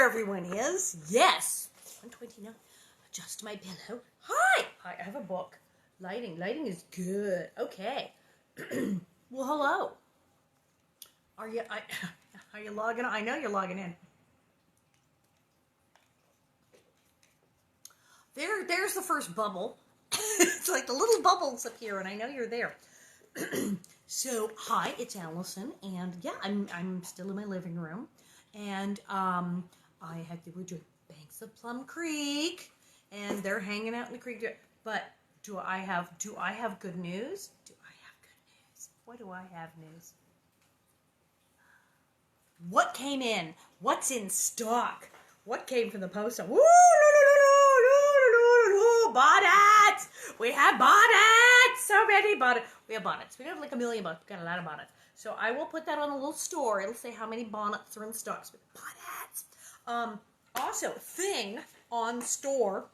where everyone is. Yes. 129. Adjust my pillow. Hi. I have a book. Lighting is good. Okay. Well, hello. Are you logging on? I know you're logging in. There's the first bubble. It's like the little bubbles appear, and I know you're there. So, hi, it's Alison, and yeah, I'm still in my living room, and we're doing Banks of Plum Creek, and they're hanging out in the creek. But do I have good news? Do I have good news? What do I have news? What came in? What's in stock? What came from the post office? Woo! Bonnets! We have bonnets! So many bonnets. We have bonnets. We have like 1 million bonnets. We've got a lot of bonnets. So I will put that on a little store. It'll say how many bonnets are in stock. So bonnets. Also, thing on store,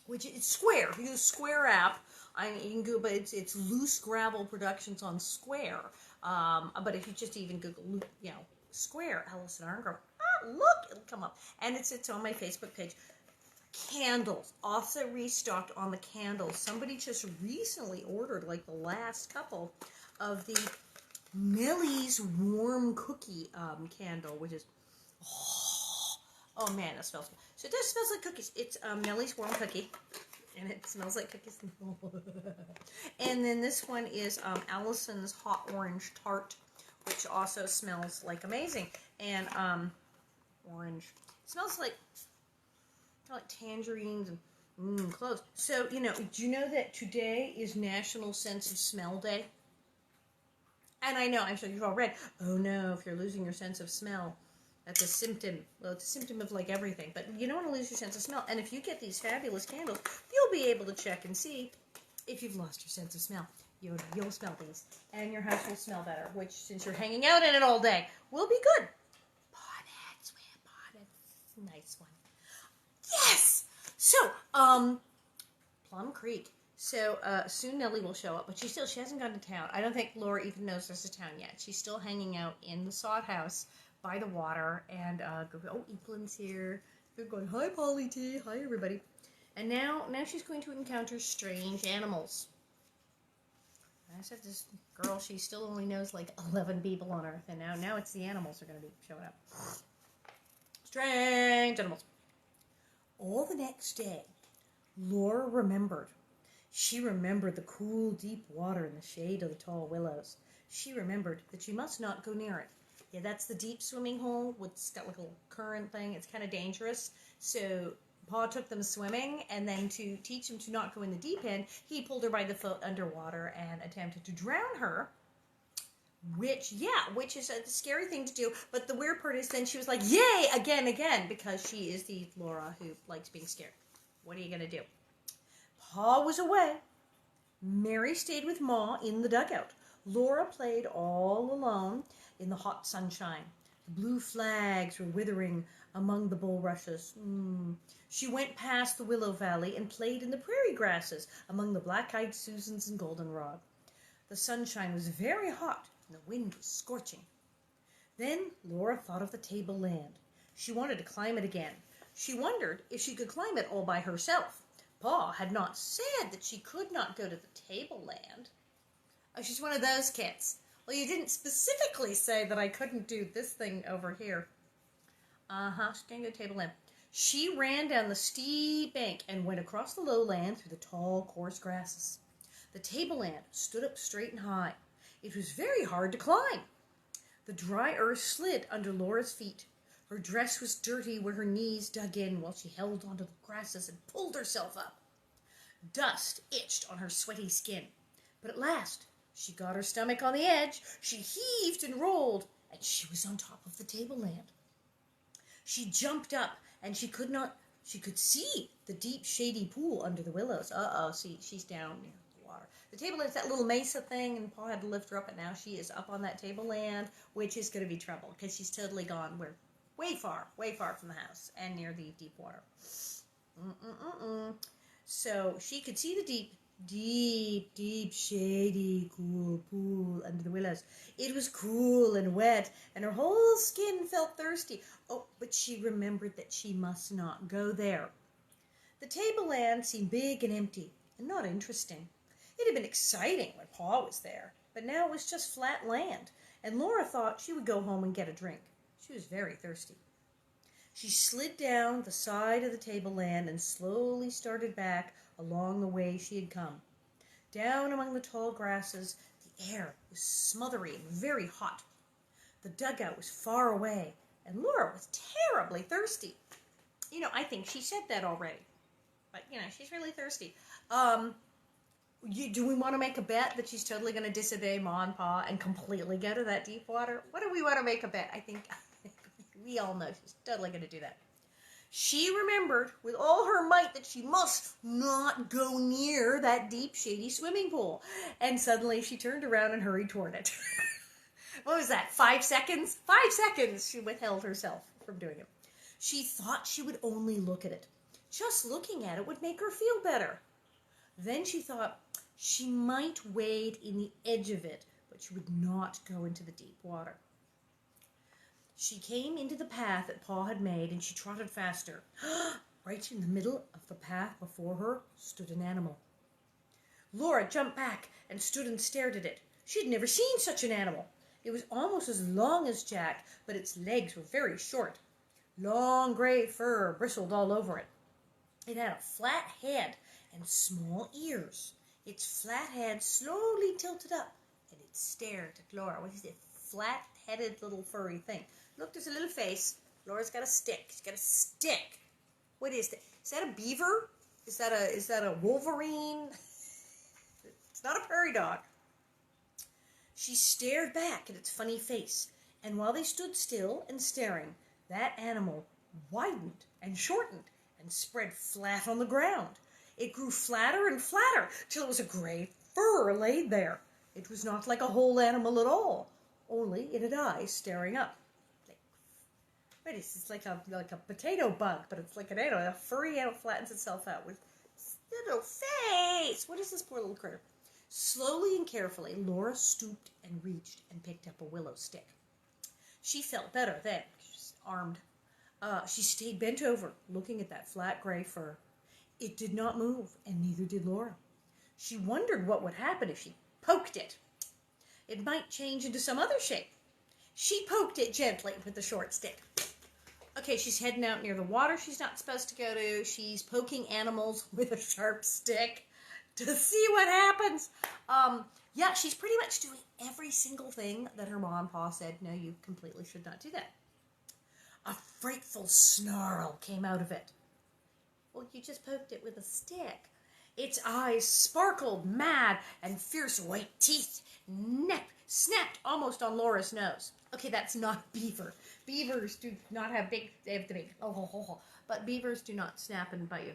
which is Square. If you use Square app, you can Google, but it's Loose Gravel Productions on Square. But if you just even Google, Square, Alison Arngrim, look, it'll come up. And it's on my Facebook page. Candles, also restocked on the candles. Somebody just recently ordered like the last couple of the Nellie's warm cookie candle, which is oh man, it smells good. So it does smells like cookies. It's Nellie's warm cookie, and it smells like cookies. And then this one is Alison's hot orange tart, which also smells like amazing. And orange smells like tangerines and cloves. So, do you know that today is National Sense of Smell Day? And I know, I'm sure you've all read, oh no, if you're losing your sense of smell, that's a symptom. Well, it's a symptom of like everything, but you don't want to lose your sense of smell. And if you get these fabulous candles, you'll be able to check and see if you've lost your sense of smell. You'll smell these, and your house will smell better, which, since you're hanging out in it all day, will be good. Bonnets, we have bonnets. Nice one. Yes! So, Plum Creek. So, soon Nellie will show up, but she hasn't gone to town. I don't think Laura even knows there's a town yet. She's still hanging out in the sod house by the water, and, Evelyn's here. They're going, hi, Polly T. Hi, everybody. And now she's going to encounter strange animals. I said this girl, she still only knows like 11 people on Earth, and now it's the animals are going to be showing up. Strange animals. All the next day, Laura remembered. She remembered the cool, deep water in the shade of the tall willows. She remembered that she must not go near it. Yeah, that's the deep swimming hole. It's got like a little current thing. It's kind of dangerous. So Pa took them swimming, and then to teach them to not go in the deep end, he pulled her by the foot underwater and attempted to drown her. Which is a scary thing to do. But the weird part is then she was like, yay, again, because she is the Laura who likes being scared. What are you going to do? Pa was away. Mary stayed with Ma in the dugout. Laura played all alone in the hot sunshine. The blue flags were withering among the bulrushes. She went past the willow valley and played in the prairie grasses among the black-eyed Susans and goldenrod. The sunshine was very hot, and the wind was scorching. Then Laura thought of the tableland. She wanted to climb it again. She wondered if she could climb it all by herself. Pa had not said that she could not go to the tableland. Oh, she's one of those kids. Well, you didn't specifically say that I couldn't do this thing over here. She can't go to tableland. She ran down the steep bank and went across the lowland through the tall, coarse grasses. The tableland stood up straight and high. It was very hard to climb. The dry earth slid under Laura's feet. Her dress was dirty where her knees dug in while she held onto the grasses and pulled herself up. Dust itched on her sweaty skin. But at last, she got her stomach on the edge. She heaved and rolled, and she was on top of the tableland. She jumped up, and she could see the deep, shady pool under the willows. See, she's down near the water. The tableland's that little mesa thing, and Pa had to lift her up, and now she is up on that tableland, which is going to be trouble, because she's totally gone. We're way far from the house, and near the deep water. So she could see the deep, deep, deep, shady, cool pool under the willows. It was cool and wet, and her whole skin felt thirsty. Oh, but she remembered that she must not go there. The tableland seemed big and empty, and not interesting. It had been exciting when Pa was there, but now it was just flat land, and Laura thought she would go home and get a drink. She was very thirsty. She slid down the side of the tableland and slowly started back along the way she had come. Down among the tall grasses, the air was smothery and very hot. The dugout was far away, and Laura was terribly thirsty. I think she said that already. But, she's really thirsty. Do we want to make a bet that she's totally going to disobey Ma and Pa and completely go to that deep water? What do we want to make a bet? I think we all know she's totally going to do that. She remembered with all her might that she must not go near that deep, shady swimming pool. And suddenly she turned around and hurried toward it. What was that, 5 seconds? 5 seconds she withheld herself from doing it. She thought she would only look at it. Just looking at it would make her feel better. Then she thought she might wade in the edge of it, but she would not go into the deep water. She came into the path that Pa had made, and she trotted faster. Right in the middle of the path before her stood an animal. Laura jumped back and stood and stared at it. She had never seen such an animal. It was almost as long as Jack, but its legs were very short. Long gray fur bristled all over it. It had a flat head and small ears. Its flat head slowly tilted up, and it stared at Laura. What is it? Flat-headed little furry thing. Look, there's a little face. Laura's got a stick. She's got a stick. What is that? Is that a beaver? Is that a Wolverine? It's not a prairie dog. She stared back at its funny face, and while they stood still and staring, that animal widened and shortened and spread flat on the ground. It grew flatter and flatter till it was a gray fur laid there. It was not like a whole animal at all, only it had eyes staring up. It's like a potato bug, but it's like an animal. A furry animal flattens itself out with little face. What is this poor little critter? Slowly and carefully, Laura stooped and reached and picked up a willow stick. She felt better then. She was armed. She stayed bent over, looking at that flat gray fur. It did not move, and neither did Laura. She wondered what would happen if she poked it. It might change into some other shape. She poked it gently with the short stick. Okay, she's heading out near the water she's not supposed to go to. She's poking animals with a sharp stick to see what happens. Yeah, she's pretty much doing every single thing that her mom and pa said, no, you completely should not do that. A frightful snarl came out of it. Well, you just poked it with a stick. Its eyes sparkled mad, and fierce white teeth snapped almost on Laura's nose. Okay, that's not beaver. Beavers do not have big, they have the big, but beavers do not snap and bite you.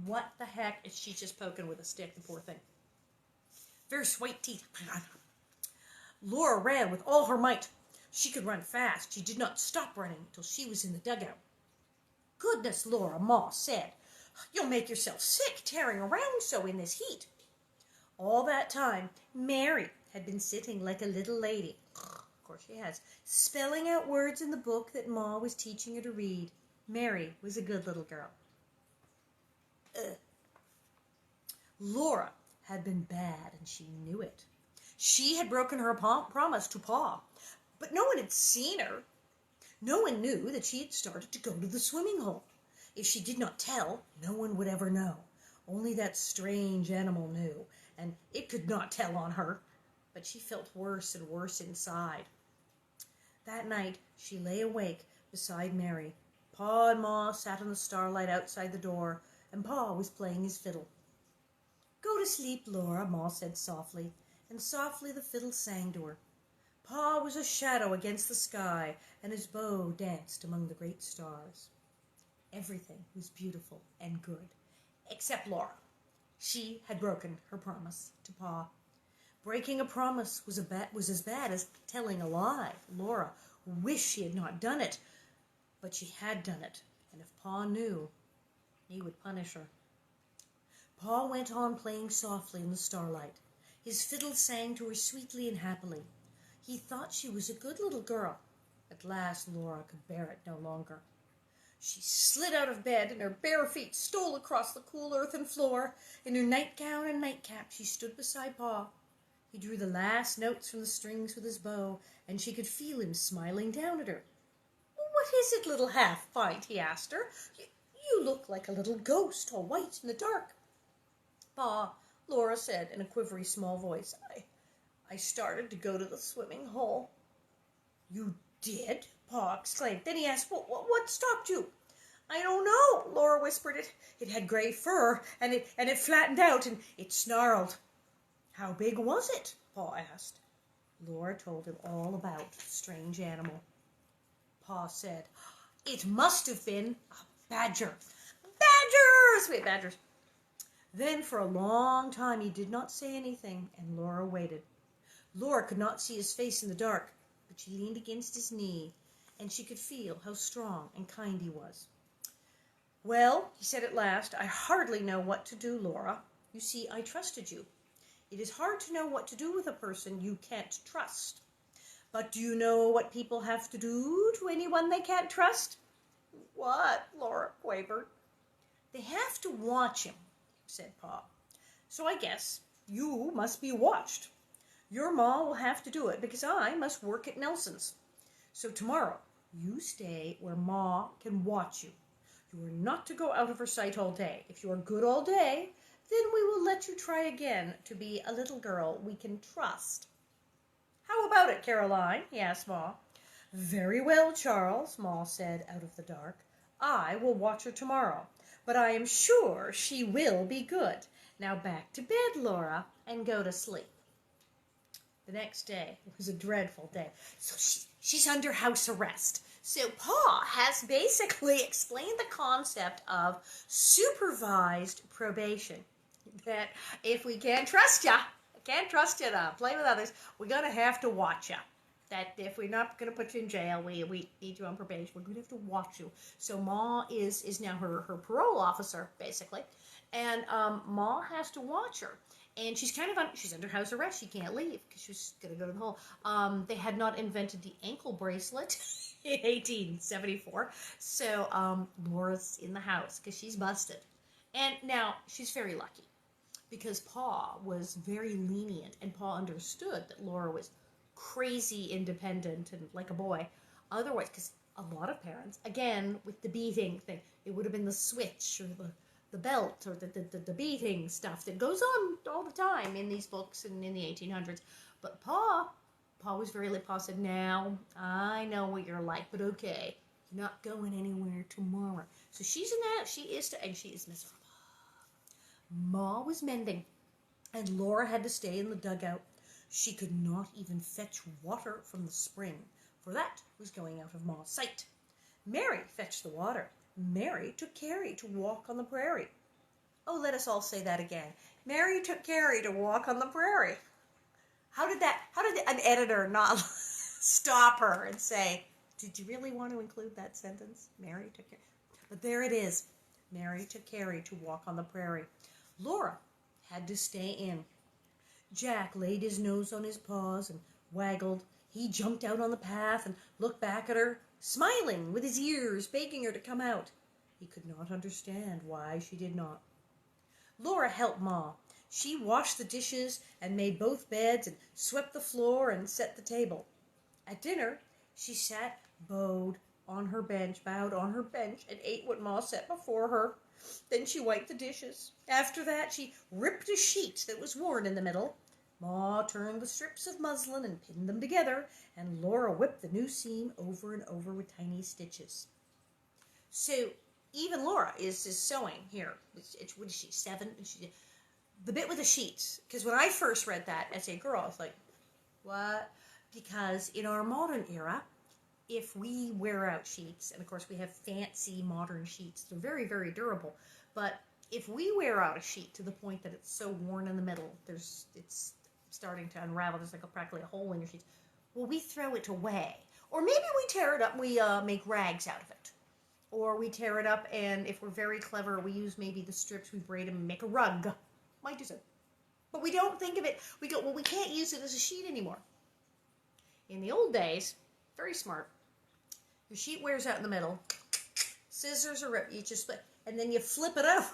What the heck is she just poking with a stick, the poor thing? Fierce white teeth. Laura ran with all her might. She could run fast. She did not stop running till she was in the dugout. Goodness, Laura, Ma said. You'll make yourself sick tearing around so in this heat. All that time, Mary had been sitting like a little lady. Of course she has. Spelling out words in the book that Ma was teaching her to read. Mary was a good little girl. Laura had been bad, and she knew it. She had broken her promise to Pa, but no one had seen her. No one knew that she had started to go to the swimming hole. If she did not tell, no one would ever know. Only that strange animal knew, and it could not tell on her. But she felt worse and worse inside. That night, she lay awake beside Mary. Pa and Ma sat in the starlight outside the door, and Pa was playing his fiddle. Go to sleep, Laura, Ma said softly, and softly the fiddle sang to her. Pa was a shadow against the sky, and his bow danced among the great stars. Everything was beautiful and good, except Laura. She had broken her promise to Pa. Breaking a promise was as bad as telling a lie. Laura wished she had not done it, but she had done it, and if Pa knew, he would punish her. Pa went on playing softly in the starlight. His fiddle sang to her sweetly and happily. He thought she was a good little girl. At last Laura could bear it no longer. She slid out of bed, and her bare feet stole across the cool earthen floor. In her nightgown and nightcap she stood beside Pa. He drew the last notes from the strings with his bow, and she could feel him smiling down at her. "What is it, little half-pint?" he asked her. You look like a little ghost, all white in the dark." "Pa," Laura said in a quivery small voice, I started to go to the swimming hole." "You did?" Pa exclaimed. Then he asked, what stopped you?" "I don't know," Laura whispered. It had gray fur, and it flattened out, and it snarled. "How big was it?" Pa asked. Laura told him all about the strange animal. Pa said, "It must have been a badger." "Badgers!" Wait, badgers. Then for a long time he did not say anything, and Laura waited. Laura could not see his face in the dark, but she leaned against his knee, and she could feel how strong and kind he was. "Well," he said at last, "I hardly know what to do, Laura. You see, I trusted you. It is hard to know what to do with a person you can't trust. But do you know what people have to do to anyone they can't trust?" "What?" Laura quavered. "They have to watch him," said Pa. "So I guess you must be watched. Your ma will have to do it because I must work at Nelson's. So tomorrow you stay where Ma can watch you. You are not to go out of her sight all day. If you are good all day, then we will let you try again to be a little girl we can trust." "How about it, Caroline?" he asked Ma. "Very well, Charles," Ma said out of the dark. "I will watch her tomorrow, but I am sure she will be good. Now back to bed, Laura, and go to sleep." The next day was a dreadful day. So she's under house arrest. So Pa has basically explained the concept of supervised probation. That if we can't trust you to play with others, we're going to have to watch you. That if we're not going to put you in jail, we need you on probation, we're going to have to watch you. So Ma is now her parole officer, basically. And Ma has to watch her. And she's she's under house arrest. She can't leave because she's going to go to the hole. They had not invented the ankle bracelet in 1874. So Laura's in the house because she's busted. And now she's very lucky because Pa was very lenient, and Pa understood that Laura was crazy independent and like a boy. Otherwise, because a lot of parents, again, with the beating thing, it would have been the switch or the belt or the beating stuff that goes on all the time in these books and in the 1800s. But Pa was very like, Pa said, "Now, I know what you're like, but okay, you're not going anywhere tomorrow." So she's in that, and she is miserable. Ma was mending, and Laura had to stay in the dugout. She could not even fetch water from the spring, for that was going out of Ma's sight. Mary fetched the water. Mary took Carrie to walk on the prairie. Oh, let us all say that again. Mary took Carrie to walk on the prairie. How did an editor not stop her and say, "Did you really want to include that sentence?" Mary took Carrie. But there it is. Mary took Carrie to walk on the prairie. Laura had to stay in. Jack laid his nose on his paws and waggled. He jumped out on the path and looked back at her, smiling with his ears, begging her to come out. He could not understand why she did not. Laura helped Ma. She washed the dishes and made both beds and swept the floor and set the table. At dinner, she sat bowed on her bench and ate what Ma set before her. Then she wiped the dishes. After that, she ripped a sheet that was worn in the middle. Ma turned the strips of muslin and pinned them together, and Laura whipped the new seam over and over with tiny stitches. So even Laura is sewing here. What is she, 7? The bit with the sheets. Because when I first read that as a girl, I was like, what? Because in our modern era, if we wear out sheets, and of course we have fancy modern sheets, they're very, very durable, but if we wear out a sheet to the point that it's so worn in the middle, it's starting to unravel, there's like practically a hole in your sheet, well, we throw it away. Or maybe we tear it up, we make rags out of it. Or we tear it up, and if we're very clever, we use maybe the strips, we braid them and make a rug. Might do so. But we don't think of it. We go, well, we can't use it as a sheet anymore. In the old days, very smart. Your sheet wears out in the middle. Scissors are ripped. You just split, and then you flip it up.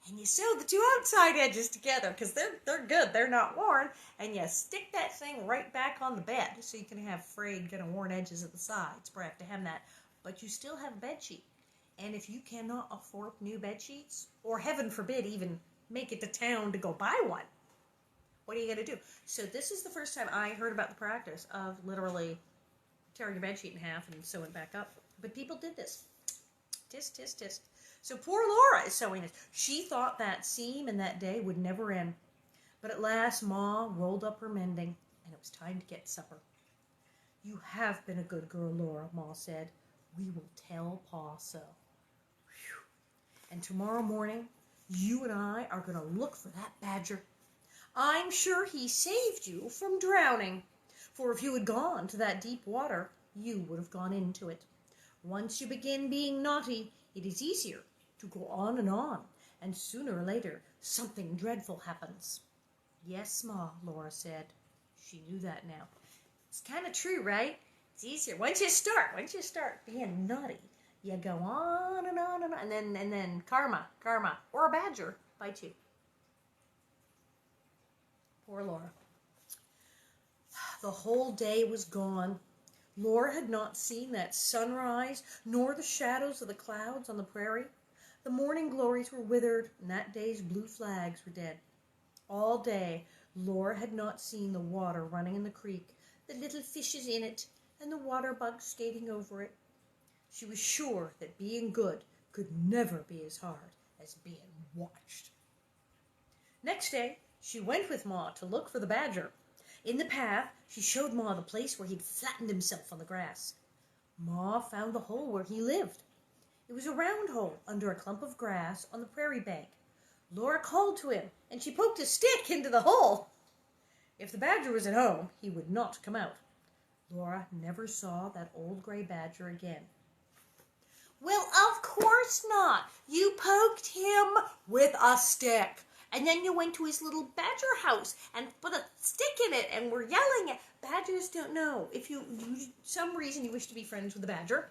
And you sew the two outside edges together because they're good. They're not worn. And you stick that thing right back on the bed so you can have frayed, kind of worn edges at the sides. Perhaps to have that. But you still have a bed sheet. And if you cannot afford new bed sheets, or heaven forbid even make it to town to go buy one, what are you going to do? So this is the first time I heard about the practice of literally tearing a bed sheet in half and sewing it back up. But people did this. Tisk, tisk, tisk. So poor Laura is sewing this. She thought that seam and that day would never end. But at last, Ma rolled up her mending, and it was time to get supper. You have been a good girl, Laura, Ma said. We will tell Pa so. Whew. And tomorrow morning, you and I are going to look for that badger. I'm sure he saved you from drowning. For if you had gone to that deep water, you would have gone into it. Once you begin being naughty, it is easier to go on, and sooner or later, something dreadful happens. Yes, Ma, Laura said. She knew that now. It's kind of true, right? It's easier. Once you start being naughty, you go on, and then karma, or a badger bites you. Poor Laura. The whole day was gone. Laura had not seen that sunrise, nor the shadows of the clouds on the prairie. The morning glories were withered, and that day's blue flags were dead. All day, Laura had not seen the water running in the creek, the little fishes in it, and the water bugs skating over it. She was sure that being good could never be as hard as being watched. Next day, she went with Ma to look for the badger. In the path, she showed Ma the place where he'd flattened himself on the grass. Ma found the hole where he lived. It was a round hole under a clump of grass on the prairie bank. Laura called to him, and she poked a stick into the hole. If the badger was at home, he would not come out. Laura never saw that old gray badger again. Well, of course not. You poked him with a stick. And then you went to his little badger house and put a stick in it and were yelling at. Badgers don't know. If you some reason you wish to be friends with the badger,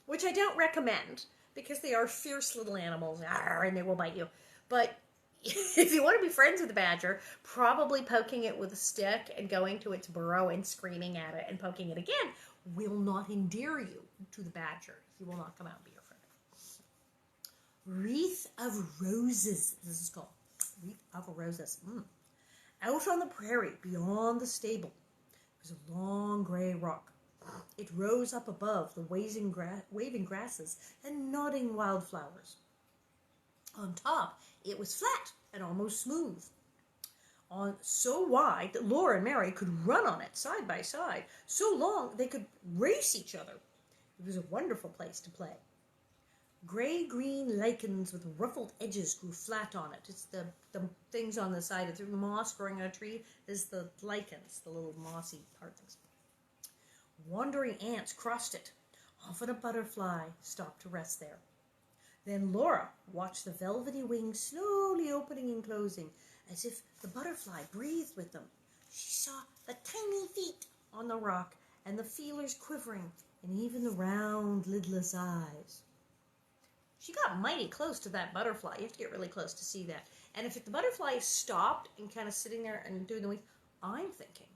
which I don't recommend because they are fierce little animals and they will bite you. But if you want to be friends with the badger, probably poking it with a stick and going to its burrow and screaming at it and poking it again will not endear you to the badger. He will not come out and be your friend. Wreath of Roses, this is called. Wreath of Roses. Out on the prairie, beyond the stable, was a long gray rock. It rose up above the waving grasses and nodding wildflowers. On top, it was flat and almost smooth. So wide that Laura and Mary could run on it side by side. So long they could race each other. It was a wonderful place to play. Gray-green lichens with ruffled edges grew flat on it. It's the things on the side of the moss growing on a tree. Is the lichens, the little mossy part things. Wandering ants crossed it. Often a butterfly stopped to rest there. Then Laura watched the velvety wings slowly opening and closing, as if the butterfly breathed with them. She saw the tiny feet on the rock, and the feelers quivering, and even the round, lidless eyes. She got mighty close to that butterfly. You have to get really close to see that. And if the butterfly stopped and kind of sitting there and doing the wings, I'm thinking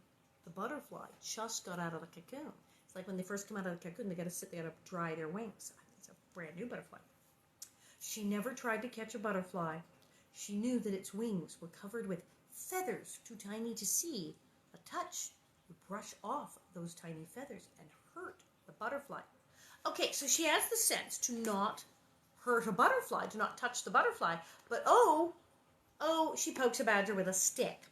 the butterfly just got out of the cocoon. It's like when they first come out of the cocoon, they got to dry their wings. It's a brand new butterfly. She never tried to catch a butterfly. She knew that its wings were covered with feathers too tiny to see. A touch would brush off those tiny feathers and hurt the butterfly. Okay, so she has the sense to not hurt a butterfly, to not touch the butterfly. But she pokes a badger with a stick.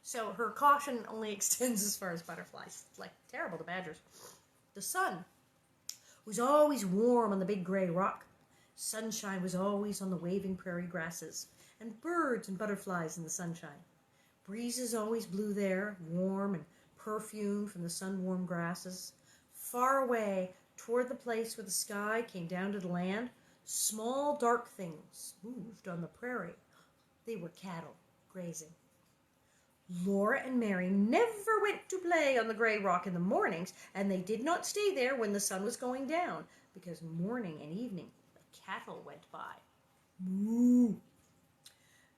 So her caution only extends as far as butterflies. It's like terrible to badgers. The sun was always warm on the big gray rock. Sunshine was always on the waving prairie grasses, and birds and butterflies in the sunshine. Breezes always blew there, warm and perfumed from the sun-warmed grasses. Far away, toward the place where the sky came down to the land, small dark things moved on the prairie. They were cattle grazing. Laura and Mary never went to play on the gray rock in the mornings, and they did not stay there when the sun was going down, because morning and evening the cattle went by. Moo!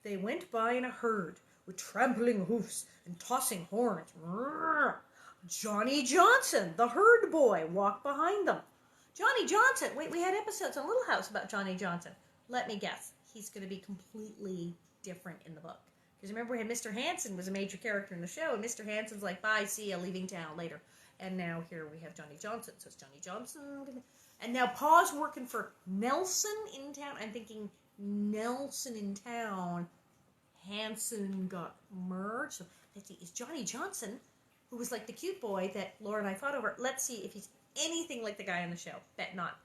They went by in a herd, with trampling hoofs and tossing horns. Johnny Johnson, the herd boy, walked behind them. Johnny Johnson! Wait, we had episodes on Little House about Johnny Johnson. Let me guess. He's going to be completely different in the book. Because remember, we had Mr. Hanson was a major character in the show, and Mr. Hanson's like, bye, see ya, leaving town later. And now here we have Johnny Johnson. So it's Johnny Johnson. And now Pa's working for Nelson in town. I'm thinking Nelson in town. Hanson got merged. So let's see, is Johnny Johnson, who was like the cute boy that Laura and I fought over, let's see if he's anything like the guy on the show. Bet not.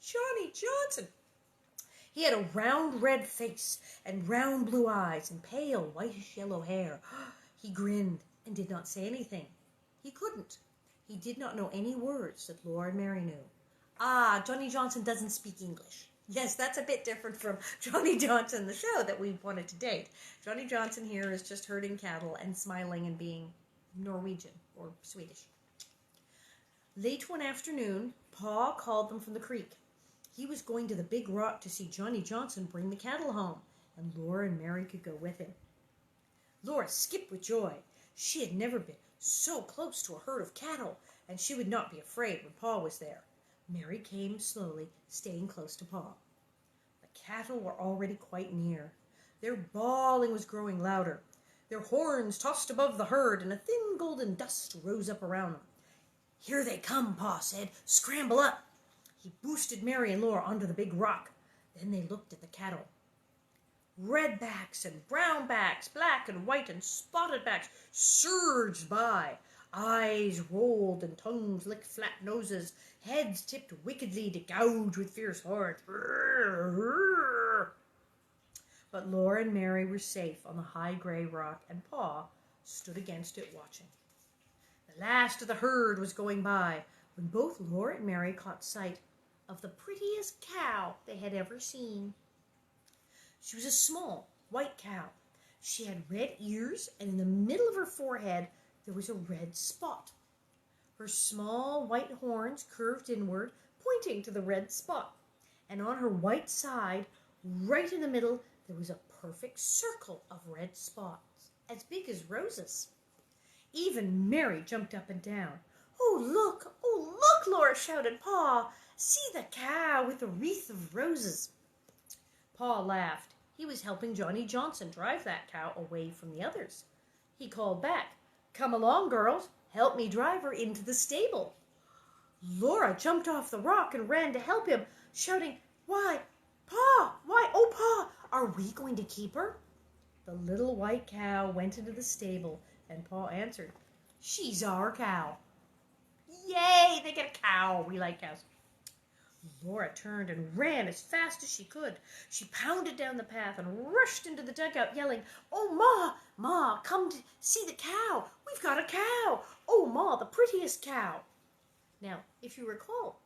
Johnny Johnson. He had a round red face and round blue eyes and pale whitish-yellow hair. He grinned and did not say anything. He couldn't. He did not know any words that Laura and Mary knew. Ah, Johnny Johnson doesn't speak English. Yes, that's a bit different from Johnny Johnson, the show that we wanted to date. Johnny Johnson here is just herding cattle and smiling and being Norwegian or Swedish. Late one afternoon, Pa called them from the creek. He was going to the big rock to see Johnny Johnson bring the cattle home, and Laura and Mary could go with him. Laura skipped with joy. She had never been so close to a herd of cattle, and she would not be afraid when Pa was there. Mary came slowly, staying close to Pa. The cattle were already quite near. Their bawling was growing louder. Their horns tossed above the herd, and a thin golden dust rose up around them. Here they come, Pa said. Scramble up. He boosted Mary and Laura onto the big rock. Then they looked at the cattle. Redbacks and brownbacks, black and white and spotted backs surged by. Eyes rolled and tongues licked flat noses. Heads tipped wickedly to gouge with fierce horns. But Laura and Mary were safe on the high gray rock, and Pa stood against it watching. The last of the herd was going by when both Laura and Mary caught sight of the prettiest cow they had ever seen. She was a small, white cow. She had red ears, and in the middle of her forehead there was a red spot. Her small white horns curved inward, pointing to the red spot. And on her white side, right in the middle, there was a perfect circle of red spots, as big as roses. Even Mary jumped up and down. Oh, look, Laura shouted. Pa, see the cow with the wreath of roses. Pa laughed. He was helping Johnny Johnson drive that cow away from the others. He called back, come along, girls. Help me drive her into the stable. Laura jumped off the rock and ran to help him, shouting, why, Pa, oh, Pa, are we going to keep her? The little white cow went into the stable, and Pa answered, she's our cow. Yay, they get a cow. We like cows. Laura turned and ran as fast as she could. She pounded down the path and rushed into the dugout, yelling, oh, Ma, come to see the cow. We've got a cow. Oh, Ma, the prettiest cow. Now, if you recall,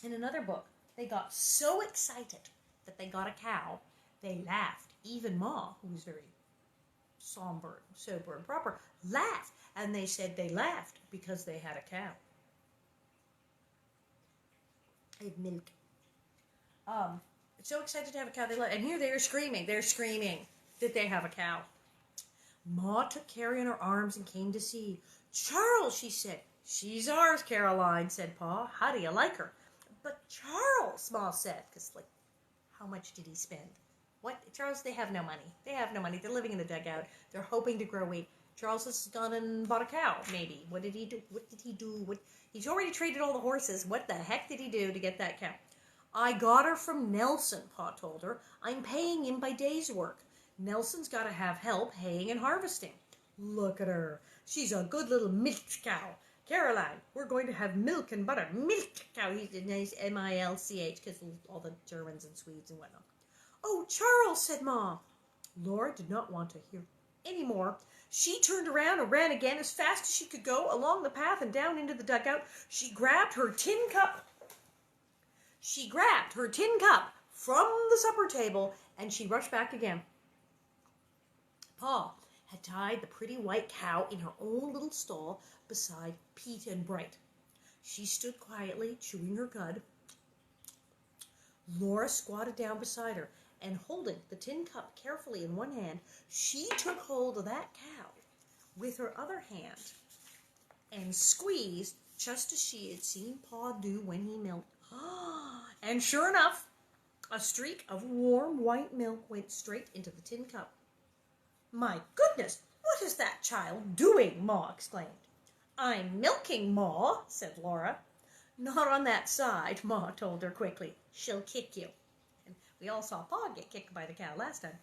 in another book, they got so excited that they got a cow, they laughed. Even Ma, who was very somber, sober, and proper, laughed. And they said they laughed because they had a cow. I have milk. So excited to have a cow. And here they are screaming. They're screaming that they have a cow. Ma took Carrie in her arms and came to see. Charles, she said. She's ours, Caroline, said Pa. How do you like her? But Charles, Ma said, because, like, how much did he spend? What? Charles, they have no money. They have no money. They're living in a dugout. They're hoping to grow weight. Charles has gone and bought a cow, maybe. What did he do? He's already traded all the horses. What the heck did he do to get that cow? I got her from Nelson, Pa told her. I'm paying him by day's work. Nelson's got to have help haying and harvesting. Look at her. She's a good little milk cow. Caroline, we're going to have milk and butter. Milk cow. He's a nice M-I-L-C-H because all the Germans and Swedes and whatnot. Oh, Charles, said Ma. Laura did not want to hear any more. She turned around and ran again as fast as she could go along the path and down into the dugout. She grabbed her tin cup. She grabbed her tin cup from the supper table and she rushed back again. Pa had tied the pretty white cow in her own little stall beside Pete and Bright. She stood quietly, chewing her cud. Laura squatted down beside her, and holding the tin cup carefully in one hand, she took hold of that cow with her other hand and squeezed just as she had seen Pa do when he milked. And sure enough, a streak of warm white milk went straight into the tin cup. "My goodness, what is that child doing?" Ma exclaimed. "I'm milking, Ma," said Laura. "Not on that side," Ma told her quickly. "She'll kick you." And we all saw Pa get kicked by the cow last time.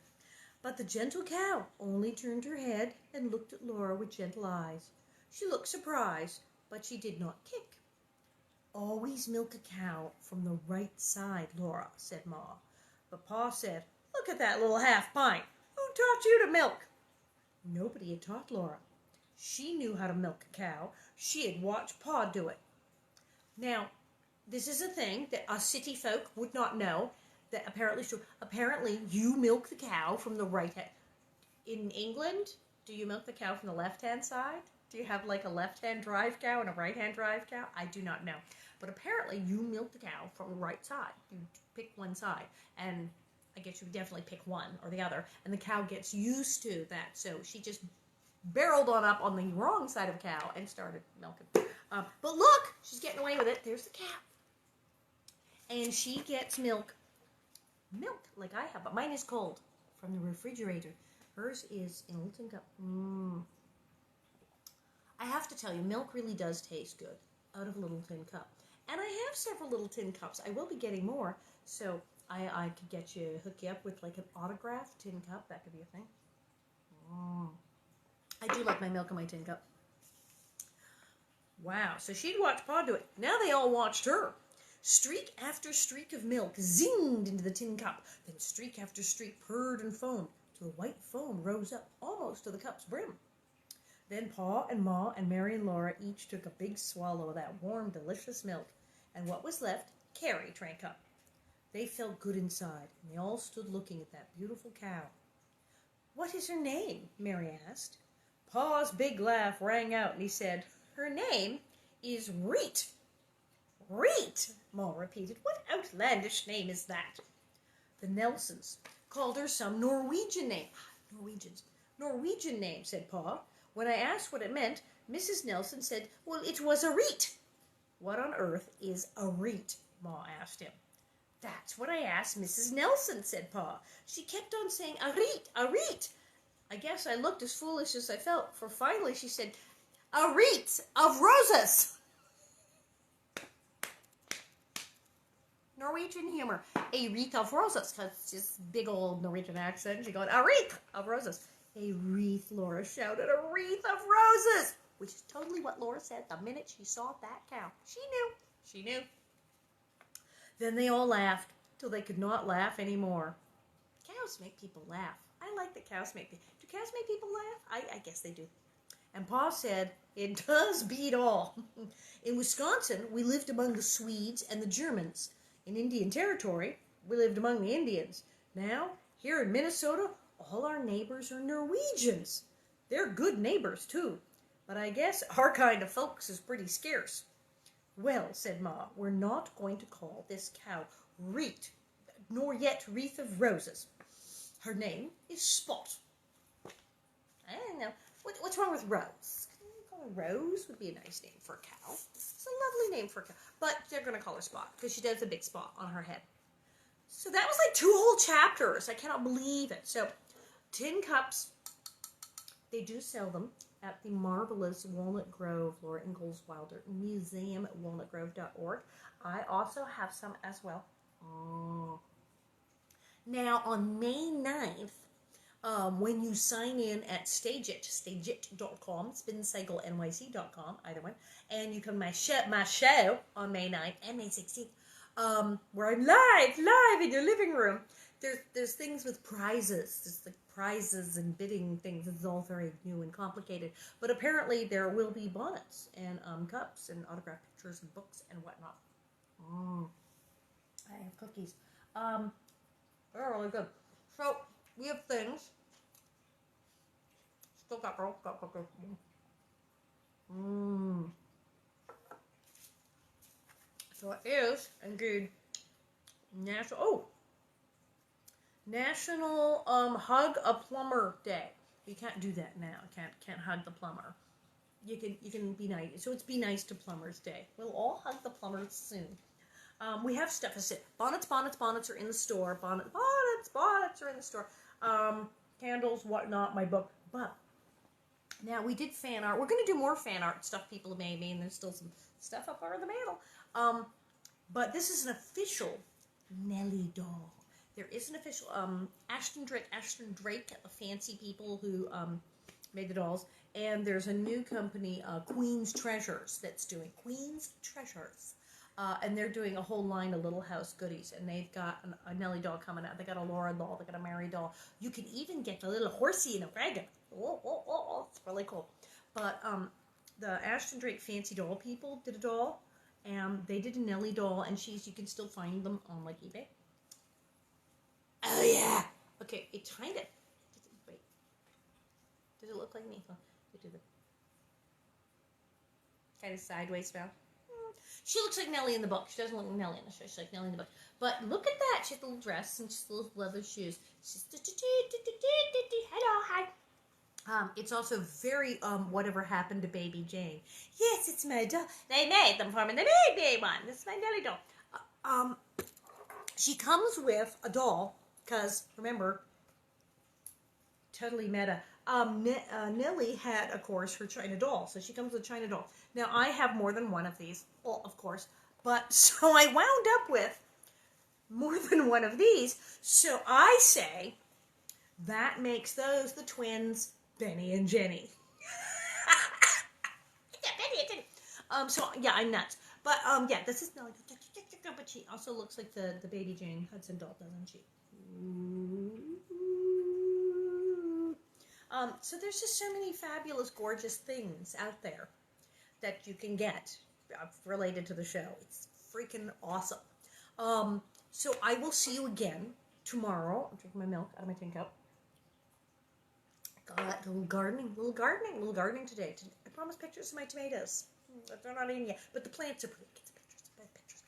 But the gentle cow only turned her head and looked at Laura with gentle eyes. She looked surprised, but she did not kick. "Always milk a cow from the right side, Laura," said Ma. But Pa said, "Look at that little half pint. Who taught you to milk?" Nobody had taught Laura. She knew how to milk a cow. She had watched Pa do it. Now, this is a thing that us city folk would not know. That apparently is true. Apparently, you milk the cow from the right hand. In England, do you milk the cow from the left-hand side? Do you have like a left-hand drive cow and a right-hand drive cow? I do not know. But apparently, you milk the cow from the right side. You pick one side. And I guess you would definitely pick one or the other. And the cow gets used to that. So she just barreled on up on the wrong side of the cow and started milking. But look, she's getting away with it. There's the cow. And she gets milk like I have, but mine is cold from the refrigerator. Hers is in a little tin cup. I have to tell you, milk really does taste good out of a little tin cup. And I have several little tin cups. I will be getting more, so I could hook you up with like an autographed tin cup. That could be a thing. I do like my milk in my tin cup. Wow, so she'd watched Pa do it. Now they all watched her. Streak after streak of milk zinged into the tin cup. Then streak after streak purred and foamed, till the white foam rose up almost to the cup's brim. Then Pa and Ma and Mary and Laura each took a big swallow of that warm, delicious milk, and what was left, Carrie drank up. They felt good inside, and they all stood looking at that beautiful cow. "What is her name?" Mary asked. Pa's big laugh rang out, and he said, "Her name is Wreath." "Wreath," Ma repeated. "What outlandish name is that?" The Nelsons called her some Norwegian name. Norwegian name, said Pa. When I asked what it meant, Mrs. Nelson said, well, it was a reet. What on earth is a reet? Ma asked him. That's what I asked Mrs. Nelson, said Pa. She kept on saying, a reet, a reet. I guess I looked as foolish as I felt, for finally she said, a wreath of roses. Norwegian humor. A wreath of roses, because it's just big old Norwegian accent. She going, a wreath of roses. A wreath, Laura shouted, a wreath of roses, which is totally what Laura said the minute she saw that cow. She knew. Then they all laughed till they could not laugh anymore. Cows make people laugh. I like that cows make people. Do cows make people laugh? I guess they do. And Pa said, it does beat all. In Wisconsin, we lived among the Swedes and the Germans. In Indian Territory, we lived among the Indians. Now, here in Minnesota, all our neighbors are Norwegians. They're good neighbors, too. But I guess our kind of folks is pretty scarce. Well, said Ma, we're not going to call this cow Wreath, nor yet Wreath of Roses. Her name is Spot. I don't know. What's wrong with Rose? Rose would be a nice name for a cow. It's a lovely name for a cow. But they're going to call her Spot because she does a big spot on her head. So that was like 2 whole chapters. I cannot believe it. So tin cups, they do sell them at the marvelous Walnut Grove Laura Ingalls Wilder Museum at walnutgrove.org. I also have some as well. Now on May 9th, when you sign in at stageit.com, spincyclenyc.com, either one, and you come to my show on May 9th and May 16th, where I'm live in your living room. there's things with prizes. There's like prizes and bidding things. It's all very new and complicated. But apparently there will be bonnets and cups and autographed pictures and books and whatnot. I have cookies. They're really good. So we have things. Still got cookies. So it is indeed National Hug a Plumber Day. You can't do that now. Can't hug the plumber. You can be nice. So it's Be Nice to Plumbers Day. We'll all hug the plumbers soon. We have stuff. Bonnets are in the store. Bonnets are in the store. Candles, whatnot, my book. But now we did fan art. We're going to do more fan art stuff people have made me, and there's still some stuff up over the mantle. But this is an official Nellie doll. There is an official Ashton Drake, the fancy people who made the dolls. And there's a new company, Queen's Treasures, that's doing Queen's Treasures. And they're doing a whole line of Little House goodies. And they've got a Nellie doll coming out. They got a Laura doll. They got a Mary doll. You can even get a little horsey in a wagon. It's really cool. But the Ashton Drake fancy doll people did a doll. And they did a Nellie doll. And you can still find them on like eBay. Oh yeah. Okay, it kind of. Wait. Does it look like me? Do the kind of sideways style. She looks like Nellie in the book. She doesn't look like Nellie in the show. She's like Nellie in the book. But look at that. She has a little dress and she's little leather shoes. She's hello, hi. It's also very whatever happened to Baby Jane. Yes, it's my doll. They made them for me. They made me one. This is my Nellie doll. She comes with a doll because remember, totally meta. Nellie had, of course, her China doll. So she comes with a China doll. Now, I have more than one of these, well, of course. But, so I wound up with more than one of these. So I say that makes those the twins, Benny and Jenny. Yeah, Benny and Jenny. So, yeah, I'm nuts. But, yeah, this is Nellie. But she also looks like the Baby Jane Hudson doll, doesn't she? So there's just so many fabulous, gorgeous things out there that you can get related to the show. It's freaking awesome. So I will see you again tomorrow. I'm drinking my milk out of my tin cup. Got a little gardening today. I promised pictures of my tomatoes. They're not in yet, but the plants are pretty. Get some pictures.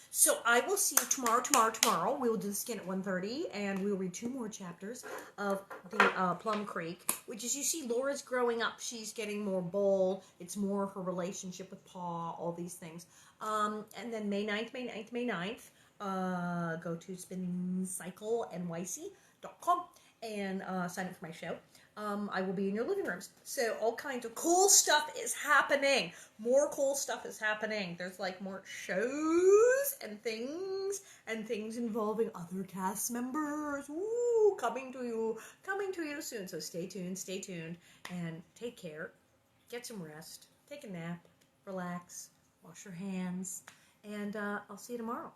So I will see you tomorrow. We will do this again at 1:30, and we will read 2 more chapters of the Plum Creek, which is, you see, Laura's growing up. She's getting more bold. It's more her relationship with Pa, all these things. And then May 9th, go to spincyclenyc.com and sign up for my show. I will be in your living rooms. So all kinds of cool stuff is happening. More cool stuff is happening. There's like more shows and things involving other cast members. Ooh, coming to you soon. So stay tuned, and take care. Get some rest. Take a nap. Relax. Wash your hands. And I'll see you tomorrow.